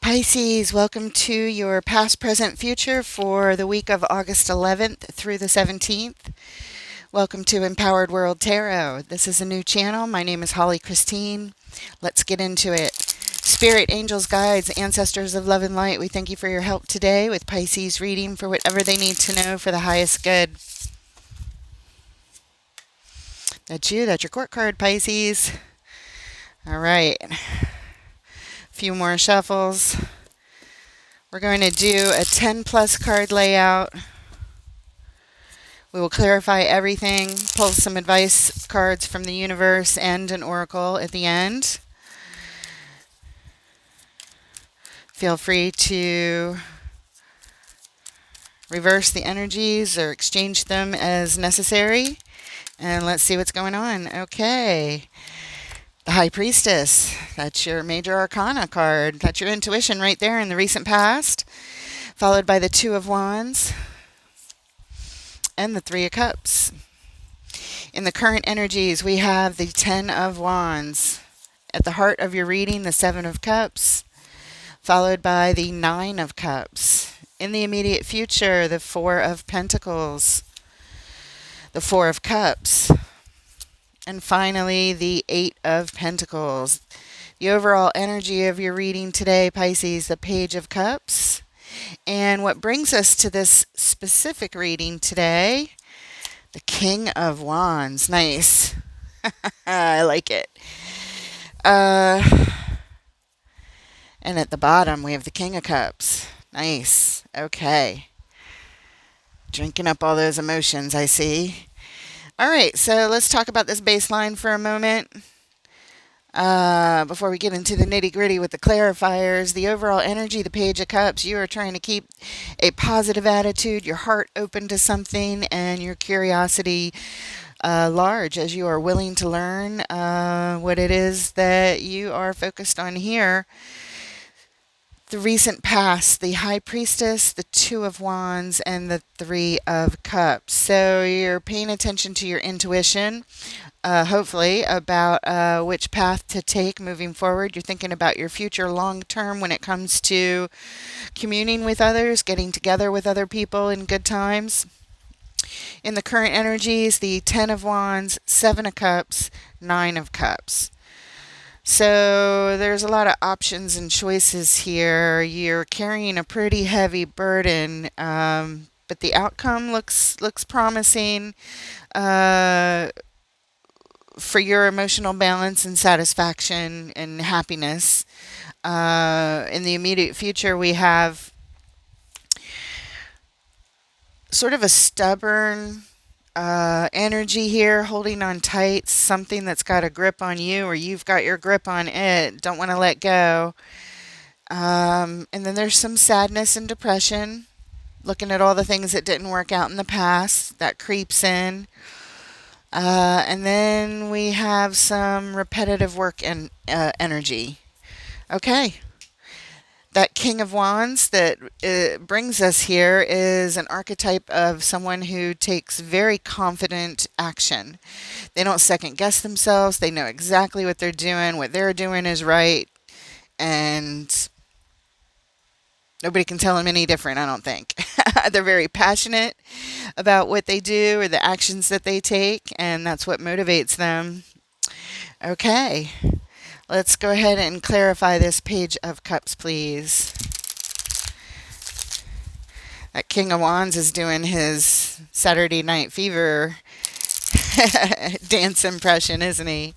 Pisces, welcome to your past, present, future for the week of August 11th through the 17th. Welcome to Empowered World Tarot. This is a new channel. My name is Holly Christine. Let's get into it. Spirit, angels, guides, ancestors of love and light, we thank you for your help today with Pisces reading for whatever they need to know for the highest good. That's you. That's your court card, Pisces. All right. A few more shuffles. We're going to do a 10 plus card layout. We will clarify everything, pull some advice cards from the universe and an oracle at the end. Feel free to reverse the energies or exchange them as necessary. And let's see what's going on. Okay. The High Priestess. That's your major arcana card. That's your intuition right there in the recent past. Followed by the Two of Wands and the Three of Cups. In the current energies, we have the Ten of Wands. At the heart of your reading, the Seven of Cups, followed by the Nine of Cups. In the immediate future, the Four of Pentacles, the Four of Cups, and finally, the Eight of Pentacles. The overall energy of your reading today, Pisces, the Page of Cups. And what brings us to this specific reading today, the King of Wands. Nice. I like it. And at the bottom, we have the King of Cups. Nice. Okay. Drinking up all those emotions, I see. All right, so let's talk about this baseline for a moment. Before we get into the nitty-gritty with the clarifiers, the overall energy, the Page of Cups, you are trying to keep a positive attitude, your heart open to something, and your curiosity large as you are willing to learn what it is that you are focused on here. The recent past, the High Priestess, the Two of Wands, and the Three of Cups. So you're paying attention to your intuition, hopefully, about which path to take moving forward. You're thinking about your future long term when it comes to communing with others, getting together with other people in good times. In the current energies, the Ten of Wands, Seven of Cups, Nine of Cups. So there's a lot of options and choices here. You're carrying a pretty heavy burden, but the outcome looks promising for your emotional balance and satisfaction and happiness. In the immediate future, we have sort of a stubborn energy here, holding on tight, something that's got a grip on you or you've got your grip on it, don't want to let go. And then there's some sadness and depression, looking at all the things that didn't work out in the past, that creeps in. And then we have some repetitive work and energy. Okay. That King of Wands that brings us here is an archetype of someone who takes very confident action. They don't second guess themselves. They know exactly what they're doing. What they're doing is right. And nobody can tell them any different, I don't think. They're very passionate about what they do or the actions that they take, and that's what motivates them. Okay. Let's go ahead and clarify this Page of Cups, please. That King of Wands is doing his Saturday Night Fever dance impression, isn't he?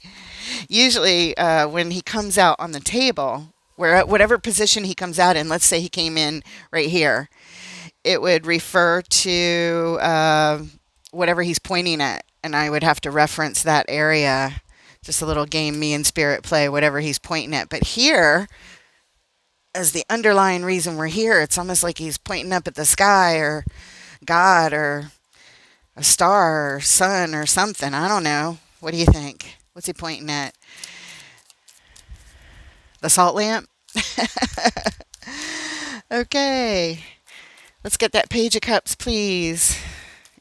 Usually when he comes out on the table, whatever position he comes out in, let's say he came in right here, it would refer to whatever he's pointing at, and I would have to reference that area. Just a little game me and spirit play, whatever he's pointing at. But here, as the underlying reason we're here, it's almost like he's pointing up at the sky or God or a star or sun or something. I don't know. What do you think? What's he pointing at? The salt lamp? Okay. Let's get that Page of Cups, please.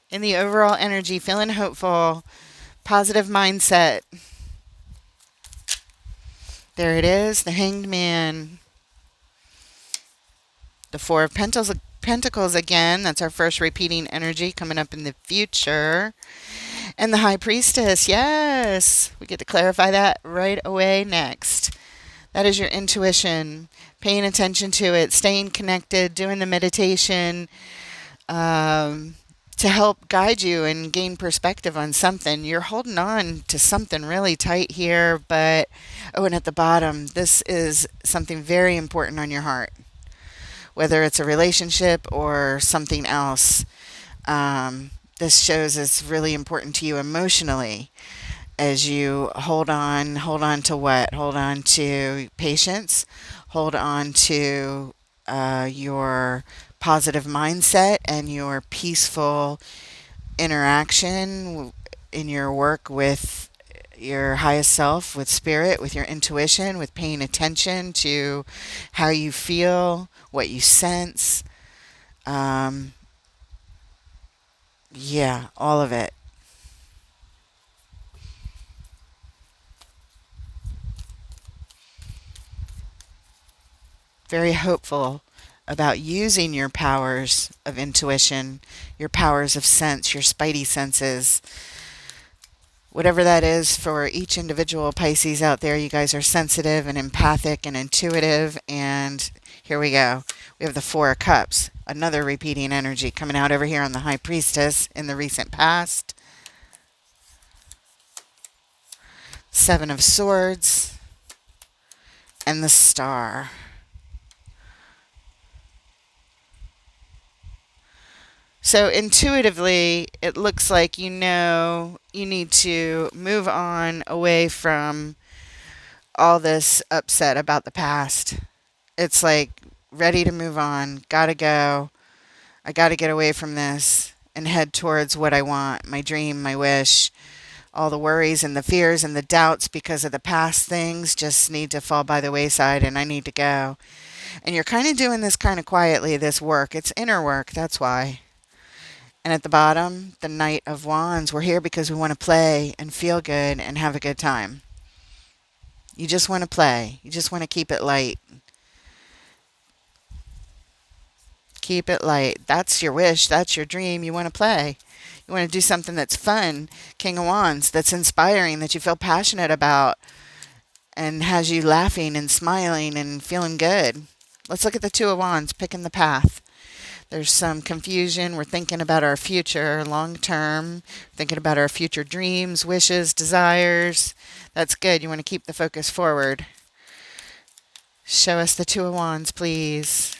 In the overall energy, feeling hopeful, positive mindset. There it is, the Hanged Man. The Four of Pentacles again. That's our first repeating energy coming up in the future. And the High Priestess. Yes. We get to clarify that right away next. That is your intuition. Paying attention to it, staying connected, doing the meditation, um, to help guide you and gain perspective on something. You're holding on to something really tight here, but oh, and at the bottom, this is something very important on your heart, whether it's a relationship or something else. This shows it's really important to you emotionally as you hold on to what? Hold on to patience, hold on to your positive mindset and your peaceful interaction in your work with your highest self, with spirit, with your intuition, with paying attention to how you feel, what you sense. Um, yeah, all of it. Very hopeful about using your powers of intuition, your powers of sense, your spidey senses, whatever that is for each individual Pisces out there. You guys are sensitive and empathic and intuitive. And here we go. We have the Four of Cups, another repeating energy coming out over here on the High Priestess in the recent past. Seven of Swords and the Star. So intuitively, it looks like you know you need to move on away from all this upset about the past. It's like ready to move on, gotta go. I gotta get away from this and head towards what I want, my dream, my wish. All the worries and the fears and the doubts because of the past things just need to fall by the wayside and I need to go. And you're kind of doing this kind of quietly, this work. It's inner work, that's why. And at the bottom, the Knight of Wands. We're here because we want to play and feel good and have a good time. You just want to play. You just want to keep it light. Keep it light. That's your wish. That's your dream. You want to play. You want to do something that's fun. King of Wands, that's inspiring, that you feel passionate about and has you laughing and smiling and feeling good. Let's look at the Two of Wands, picking the path. There's some confusion. We're thinking about our future long term, thinking about our future dreams, wishes, desires. That's good. You want to keep the focus forward. Show us the Two of Wands, please.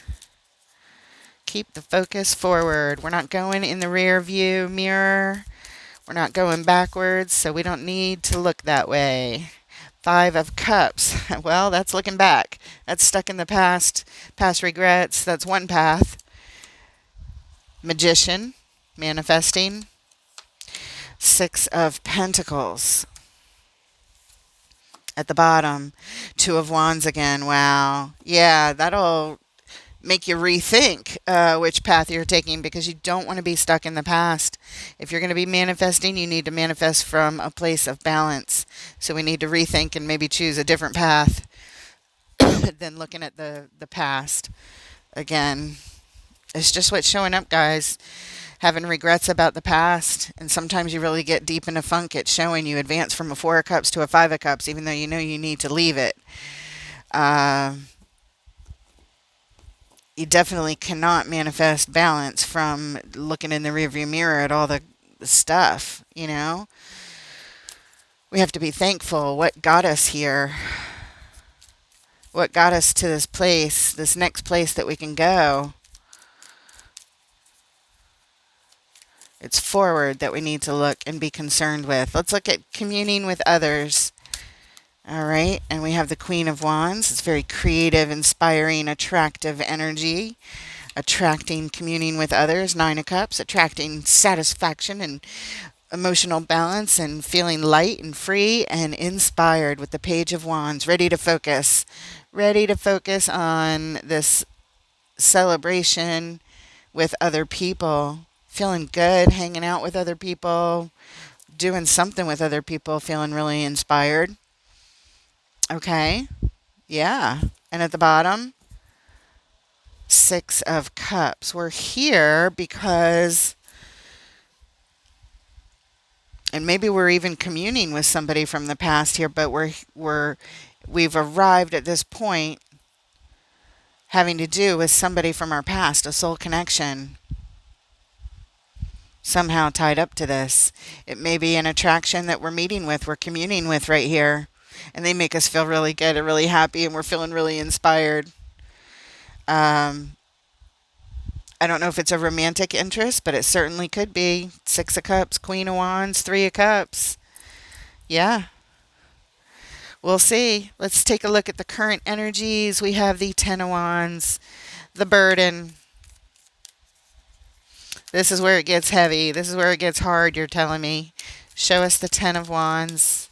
Keep the focus forward. We're not going in the rear view mirror. We're not going backwards, so we don't need to look that way. Five of Cups. Well, that's looking back. That's stuck in the past, past regrets. That's one path. Magician, manifesting. Six of Pentacles. At the bottom, Two of Wands again. Wow. Yeah, that'll make you rethink which path you're taking because you don't want to be stuck in the past. If you're going to be manifesting, you need to manifest from a place of balance. So we need to rethink and maybe choose a different path than looking at the past. Again, it's just what's showing up, guys. Having regrets about the past, and sometimes you really get deep in a funk. It's showing you advance from a Four of Cups to a Five of Cups, even though you know you need to leave it. You definitely cannot manifest balance from looking in the rearview mirror at all the stuff, you know? We have to be thankful what got us here, what got us to this place, this next place that we can go. It's forward that we need to look and be concerned with. Let's look at communing with others. All right, and we have the Queen of Wands. It's very creative, inspiring, attractive energy. Attracting, communing with others. Nine of Cups, attracting satisfaction and emotional balance and feeling light and free and inspired with the Page of Wands. Ready to focus. Ready to focus on this celebration with other people. Feeling good, hanging out with other people, doing something with other people, feeling really inspired. Okay. Yeah. And at the bottom, Six of Cups. We're here because, and maybe we're even communing with somebody from the past here, but we've arrived at this point having to do with somebody from our past, a soul connection, somehow tied up to this. It may be an attraction that we're meeting with, we're communing with right here, and they make us feel really good and really happy, and we're feeling really inspired. Um, I don't know if it's a romantic interest, but it certainly could be. Six of Cups, Queen of Wands, Three of Cups. Yeah, we'll see. Let's take a look at the current energies. We have the Ten of Wands, the burden. This is where it gets heavy. This is where it gets hard, you're telling me. Show us the Ten of Wands.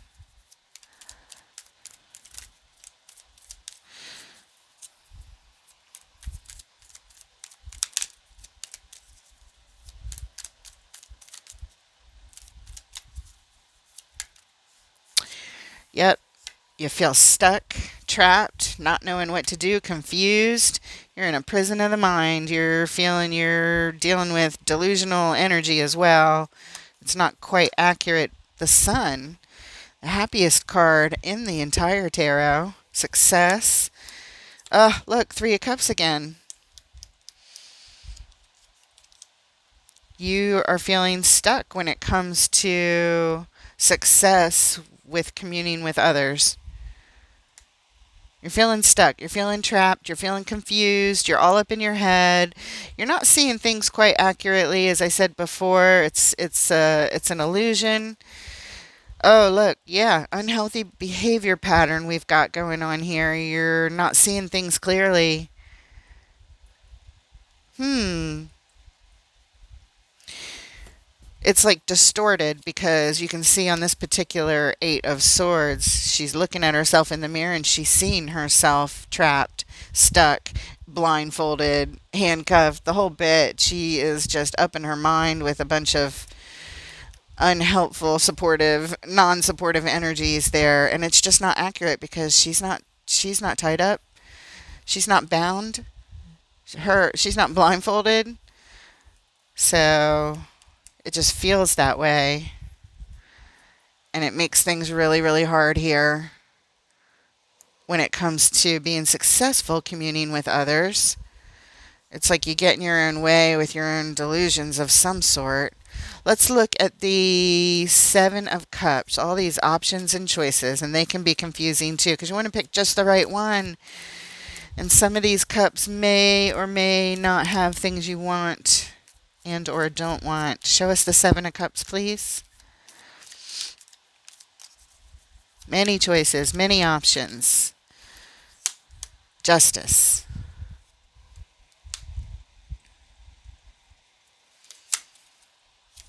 Yep, you feel stuck, trapped, not knowing what to do, confused. You're in a prison of the mind. You're feeling you're dealing with delusional energy as well. It's not quite accurate. The Sun, the happiest card in the entire tarot. Success. Look, Three of Cups again. You are feeling stuck when it comes to success with communing with others. You're feeling stuck. You're feeling trapped. You're feeling confused. You're all up in your head. You're not seeing things quite accurately, as I said before. It's an illusion. Oh, look, yeah, unhealthy behavior pattern we've got going on here. You're not seeing things clearly. It's like distorted because you can see on this particular Eight of Swords, she's looking at herself in the mirror and she's seeing herself trapped, stuck, blindfolded, handcuffed, the whole bit. She is just up in her mind with a bunch of unhelpful, supportive, non-supportive energies there, and it's just not accurate because she's not tied up. She's not bound. She's not blindfolded. So it just feels that way. And it makes things really, really hard here when it comes to being successful communing with others. It's like you get in your own way with your own delusions of some sort. Let's look at the Seven of Cups, all these options and choices, and they can be confusing too because you want to pick just the right one. And some of these cups may or may not have things you want and or don't want. Show us the Seven of Cups, please. Many choices, many options. Justice.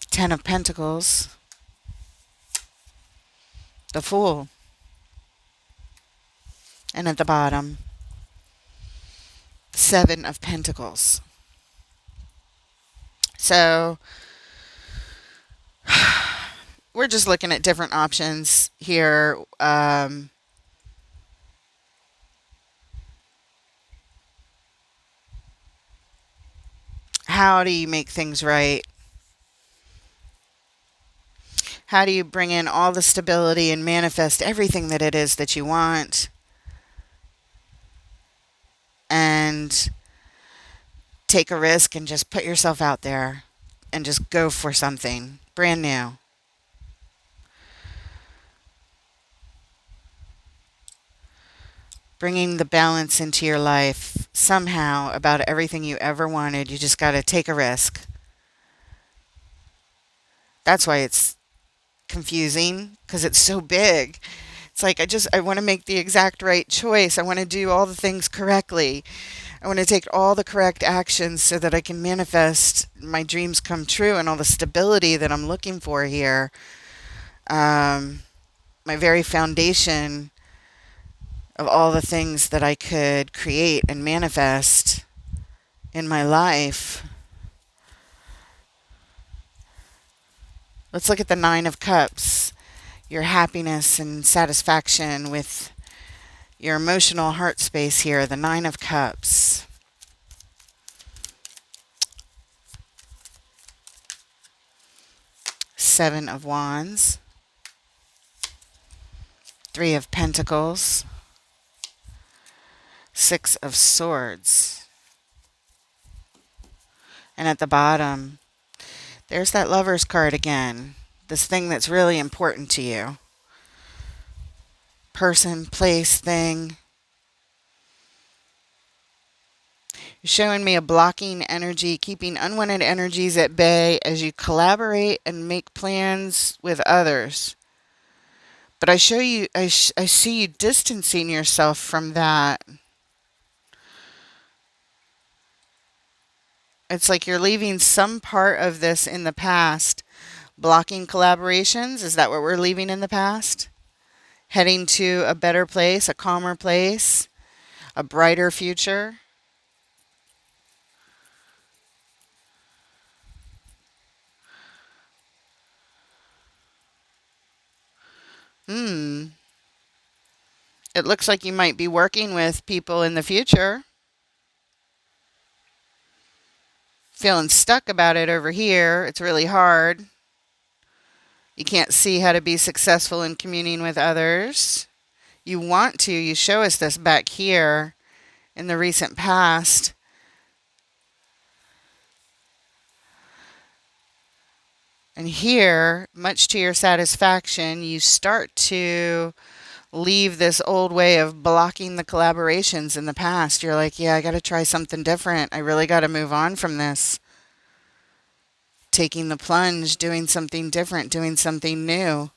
Ten of Pentacles. The Fool. And at the bottom, Seven of Pentacles. So we're just looking at different options here. How do you make things right? How do you bring in all the stability and manifest everything that it is that you want? And take a risk and just put yourself out there and just go for something brand new. Bringing the balance into your life somehow about everything you ever wanted. You just got to take a risk. That's why it's confusing, because it's so big. It's like I want to make the exact right choice. I want to do all the things correctly. I want to take all the correct actions so that I can manifest my dreams come true and all the stability that I'm looking for here. My very foundation of all the things that I could create and manifest in my life. Let's look at the Nine of Cups. Your happiness and satisfaction with your emotional heart space here, the Nine of Cups. Seven of Wands, Three of Pentacles, Six of Swords. And at the bottom, there's that Lover's card again. This thing that's really important to you. Person, place, thing. You're showing me a blocking energy, keeping unwanted energies at bay as you collaborate and make plans with others. But I see you distancing yourself from that. It's like you're leaving some part of this in the past. Blocking collaborations, is that what we're leaving in the past? Heading to a better place, a calmer place, a brighter future. It looks like you might be working with people in the future. Feeling stuck about it over here. It's really hard. You can't see how to be successful in communing with others. You want to. You show us this back here in the recent past. And here, much to your satisfaction, you start to leave this old way of blocking the collaborations in the past. You're like, yeah, I got to try something different. I really got to move on from this. Taking the plunge, doing something different, doing something new.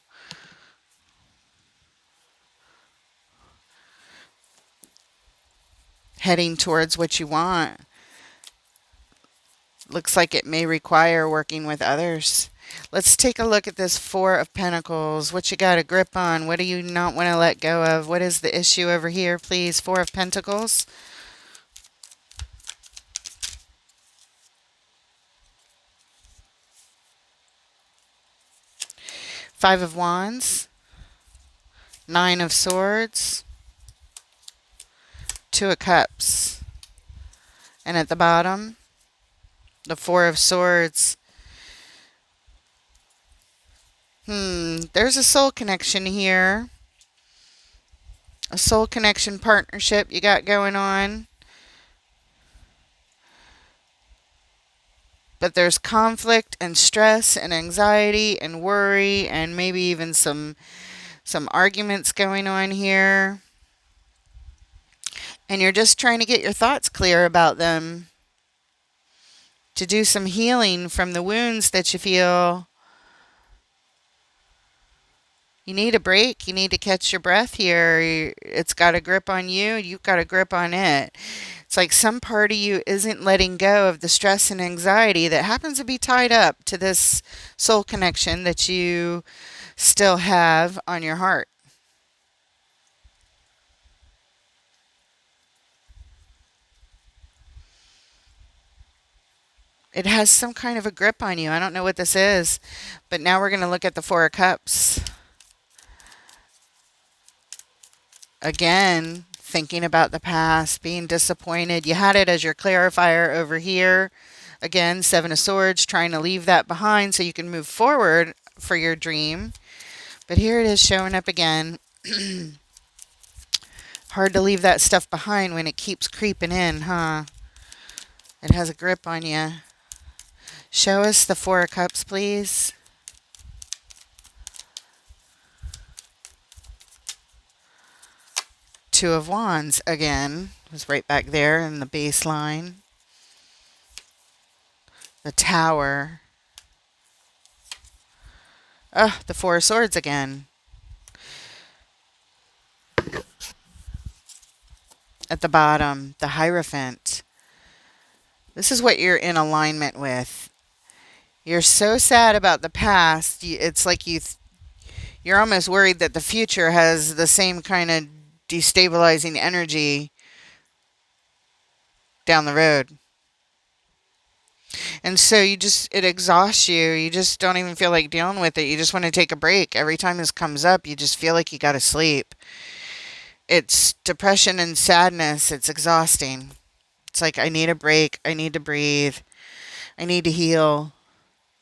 Heading towards what you want. Looks like it may require working with others. Let's take a look at this Four of Pentacles. What you got a grip on? What do you not want to let go of? What is the issue over here, please? Four of Pentacles. Five of Wands. Nine of Swords. Two of Cups. And at the bottom, the Four of Swords. There's a soul connection here. A soul connection partnership you got going on. But there's conflict and stress and anxiety and worry and maybe even some arguments going on here. And you're just trying to get your thoughts clear about them. To do some healing from the wounds that you feel. You need a break. You need to catch your breath here. It's got a grip on you. You've got a grip on it. It's like some part of you isn't letting go of the stress and anxiety that happens to be tied up to this soul connection that you still have on your heart. It has some kind of a grip on you. I don't know what this is, but now we're going to look at the Four of Cups. Again, thinking about the past, being disappointed. You had it as your clarifier over here. Again, Seven of Swords, trying to leave that behind so you can move forward for your dream. But here it is showing up again. Hard to leave that stuff behind when it keeps creeping in, huh? It has a grip on you. Show us the Four of Cups, please. Two of Wands again. It was right back there in the baseline. The Tower. The Four of Swords again. At the bottom, the Hierophant. This is what you're in alignment with. You're so sad about the past. It's like you're almost worried that the future has the same kind of destabilizing energy down the road. And so it exhausts you. You just don't even feel like dealing with it. You just want to take a break. Every time this comes up, you just feel like you got to sleep. It's depression and sadness. It's exhausting. It's like, I need a break. I need to breathe. I need to heal.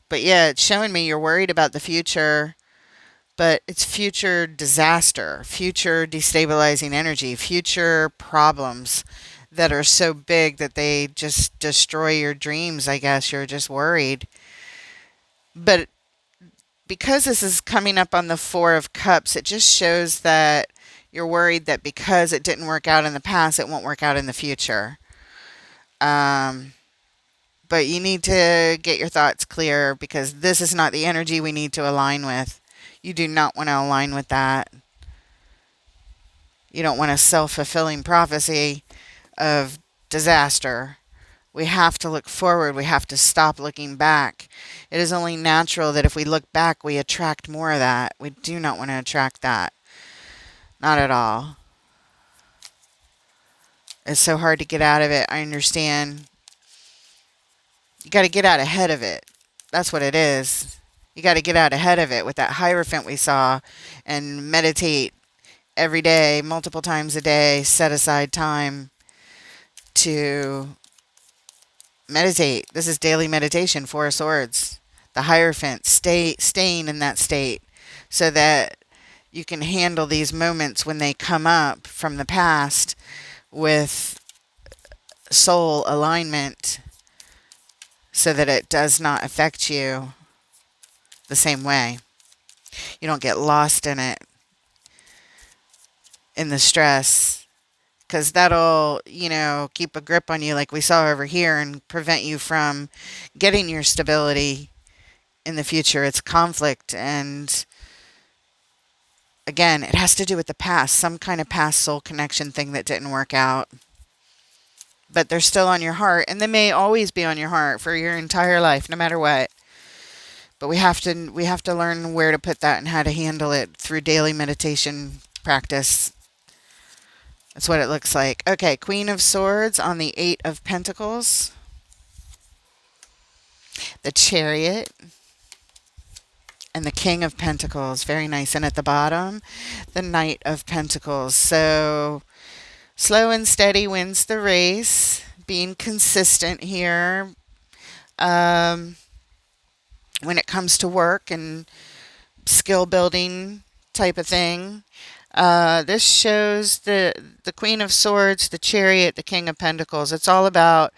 But yeah, it's showing me you're worried about the future, but it's future disaster, future destabilizing energy, future problems that are so big that they just destroy your dreams. I guess you're just worried. But because this is coming up on the Four of Cups, it just shows that you're worried that because it didn't work out in the past, it won't work out in the future. Um, but you need to get your thoughts clear because this is not the energy we need to align with. You do not want to align with that. You don't want a self-fulfilling prophecy of disaster. We have to look forward. We have to stop looking back. It is only natural that if we look back, we attract more of that. We do not want to attract that. Not at all. It's so hard to get out of it. I understand. You got to get out ahead of it. That's what it is. You got to get out ahead of it with that Hierophant we saw and meditate every day, multiple times a day. Set aside time to meditate. This is daily meditation, Four of Swords. The Hierophant, staying in that state so that you can handle these moments when they come up from the past with soul alignment so that it does not affect you the same way. You don't get lost in it, in the stress, because that'll, keep a grip on you like we saw over here and prevent you from getting your stability in the future. It's conflict, and again, it has to do with the past, some kind of past soul connection thing that didn't work out. But they're still on your heart, and they may always be on your heart for your entire life, no matter what. But we have to learn where to put that and how to handle it through daily meditation practice. That's what it looks like. Okay, Queen of Swords on the Eight of Pentacles. The Chariot. And the King of Pentacles. Very nice. And at the bottom, the Knight of Pentacles. So slow and steady wins the race. Being consistent here. When it comes to work and skill building type of thing. This shows the Queen of Swords, the Chariot, the King of Pentacles. It's all about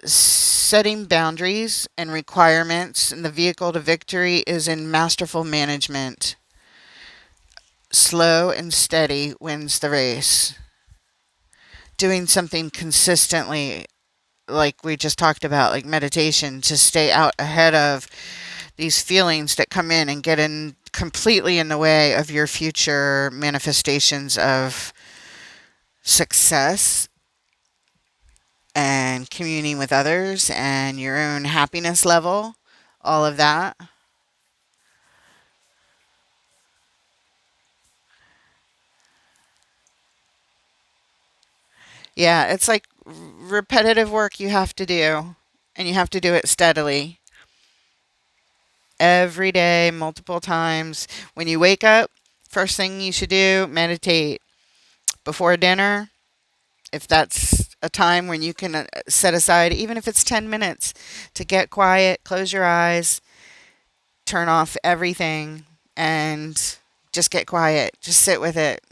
setting boundaries and requirements, and the vehicle to victory is in masterful management. Slow and steady wins the race. Doing something consistently, like we just talked about, like meditation, to stay out ahead of these feelings that come in and get in completely in the way of your future manifestations of success and communing with others and your own happiness level, all of that. Yeah, it's like repetitive work you have to do, and you have to do it steadily. Every day, multiple times. When you wake up, first thing you should do, meditate. Before dinner, if that's a time when you can set aside, even if it's 10 minutes, to get quiet, close your eyes, turn off everything, and just get quiet. Just sit with it.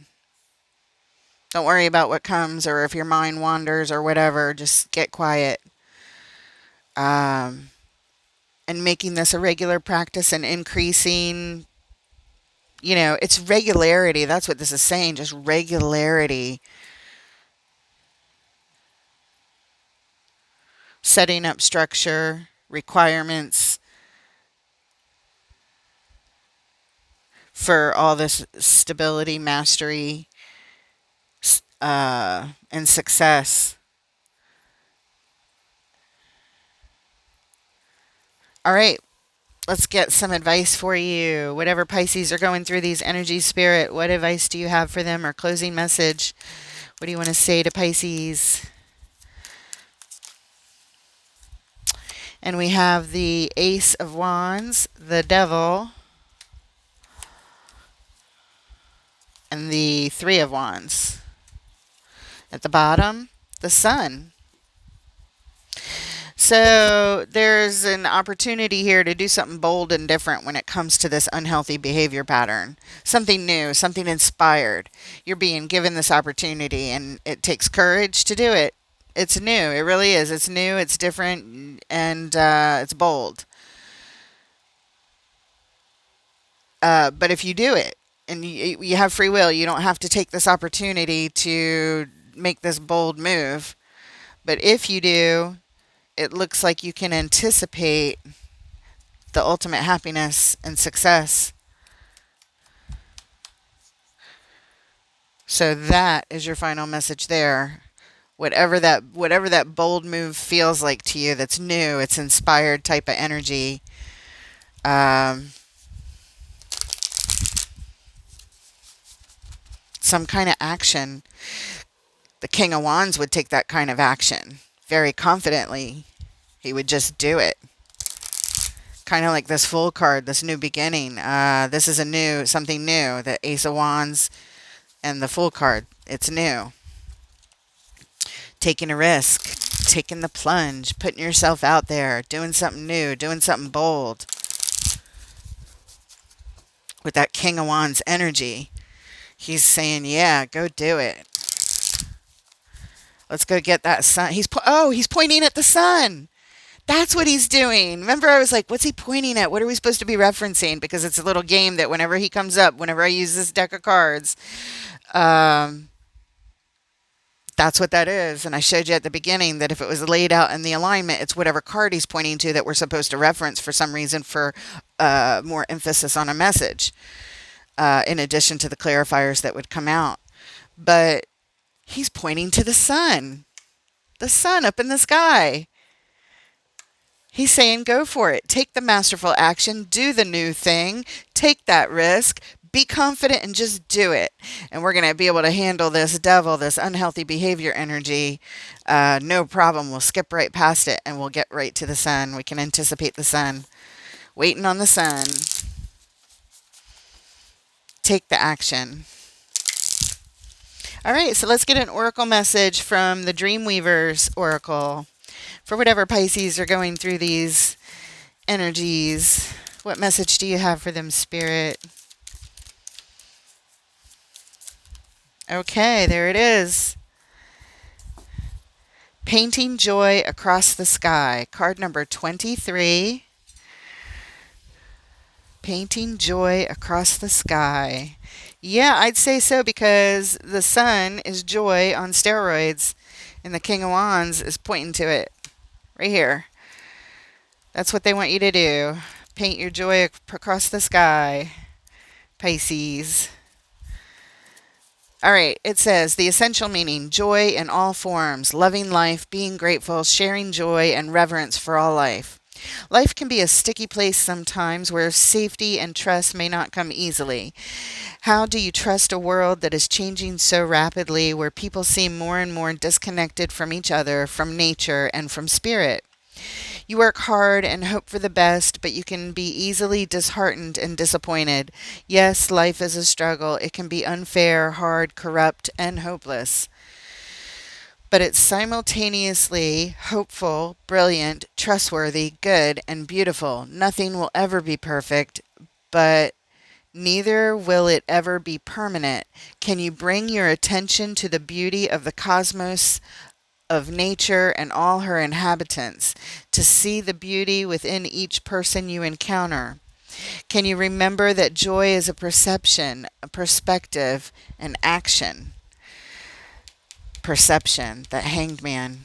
Don't worry about what comes or if your mind wanders or whatever. Just get quiet. Um, and making this a regular practice and increasing, it's regularity. That's what this is saying, just regularity. Setting up structure, requirements for all this stability, mastery, and success. All right, let's get some advice for you. Whatever Pisces are going through these energies, Spirit, what advice do you have for them or closing message? What do you want to say to Pisces? And we have the Ace of Wands, the Devil, and the Three of Wands. At the bottom, the Sun. So there's an opportunity here to do something bold and different when it comes to this unhealthy behavior pattern. Something new, something inspired. You're being given this opportunity, and it takes courage to do it. It's new. It really is. It's new, it's different, and it's bold. But if you do it, and you have free will, you don't have to take this opportunity to make this bold move. But if you do, it looks like you can anticipate the ultimate happiness and success. So that is your final message there. Whatever that bold move feels like to you, that's new, it's inspired type of energy. Um, some kind of action. The King of Wands would take that kind of action very confidently. He would just do it. Kind of like this Fool card, this new beginning. This is something new. The Ace of Wands and the Fool card. It's new. Taking a risk, taking the plunge, putting yourself out there, doing something new, doing something bold. With that King of Wands energy, he's saying, yeah, go do it. Let's go get that sun. He's pointing at the sun. That's what he's doing. Remember, I was like, what's he pointing at? What are we supposed to be referencing? Because it's a little game that whenever he comes up, whenever I use this deck of cards, um, that's what that is. And I showed you at the beginning that if it was laid out in the alignment, it's whatever card he's pointing to that we're supposed to reference for some reason for more emphasis on a message, in addition to the clarifiers that would come out. But he's pointing to the sun up in the sky. He's saying, go for it. Take the masterful action. Do the new thing. Take that risk. Be confident and just do it. And we're going to be able to handle this devil, this unhealthy behavior energy. No problem. We'll skip right past it and we'll get right to the sun. We can anticipate the sun. Waiting on the sun. Take the action. All right, so let's get an oracle message from the Dreamweavers Oracle. For whatever Pisces are going through these energies, what message do you have for them, Spirit? Okay, there it is. Painting Joy Across the Sky, card number 23. Painting joy across the sky. Yeah, I'd say so because the sun is joy on steroids, and the King of Wands is pointing to it right here. That's what they want you to do. Paint your joy across the sky, Pisces. All right, it says the essential meaning, joy in all forms, loving life, being grateful, sharing joy, and reverence for all life. Life can be a sticky place sometimes where safety and trust may not come easily. How do you trust a world that is changing so rapidly, where people seem more and more disconnected from each other, from nature, and from spirit? You work hard and hope for the best, but you can be easily disheartened and disappointed. Yes, life is a struggle. It can be unfair, hard, corrupt, and hopeless. But it's simultaneously hopeful, brilliant, trustworthy, good, and beautiful. Nothing will ever be perfect, but neither will it ever be permanent. Can you bring your attention to the beauty of the cosmos, of nature and all her inhabitants, to see the beauty within each person you encounter? Can you remember that joy is a perception, a perspective, an action? Perception, that hanged man.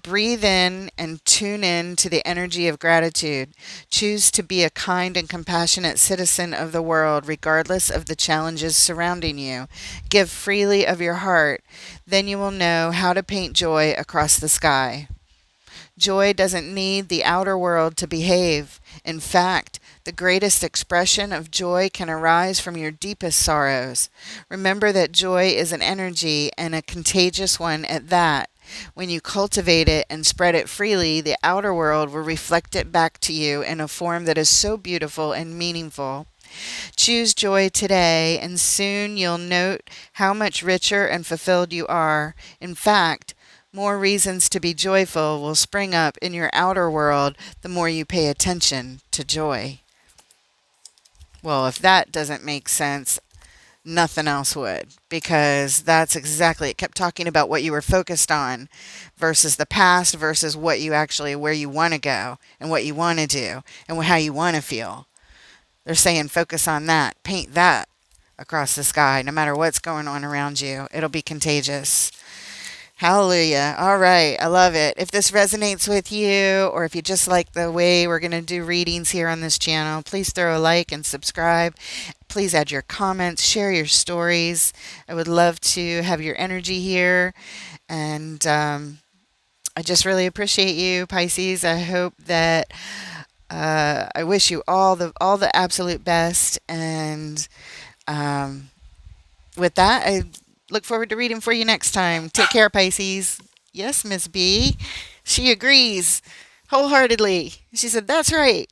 Breathe in and tune in to the energy of gratitude. Choose to be a kind and compassionate citizen of the world, regardless of the challenges surrounding you. Give freely of your heart. Then you will know how to paint joy across the sky. Joy doesn't need the outer world to behave. In fact, the greatest expression of joy can arise from your deepest sorrows. Remember that joy is an energy, and a contagious one at that. When you cultivate it and spread it freely, the outer world will reflect it back to you in a form that is so beautiful and meaningful. Choose joy today, and soon you'll note how much richer and fulfilled you are. In fact, More reasons to be joyful will spring up in your outer world the more you pay attention to joy. Well, if that doesn't make sense, nothing else would, because that's exactly it. Kept talking about what you were focused on versus the past versus what you actually, where you want to go and what you want to do and how you want to feel. They're saying focus on that, paint that across the sky. No matter what's going on around you, it'll be contagious. Hallelujah. All right. I love it. If this resonates with you, or if you just like the way we're going to do readings here on this channel, please throw a like and subscribe. Please add your comments, share your stories. I would love to have your energy here. And I just really appreciate you, Pisces. I hope that I wish you all the absolute best. And with that, I look forward to reading for you next time. Take care, Pisces. Yes, Miss B. She agrees wholeheartedly. She said, that's right.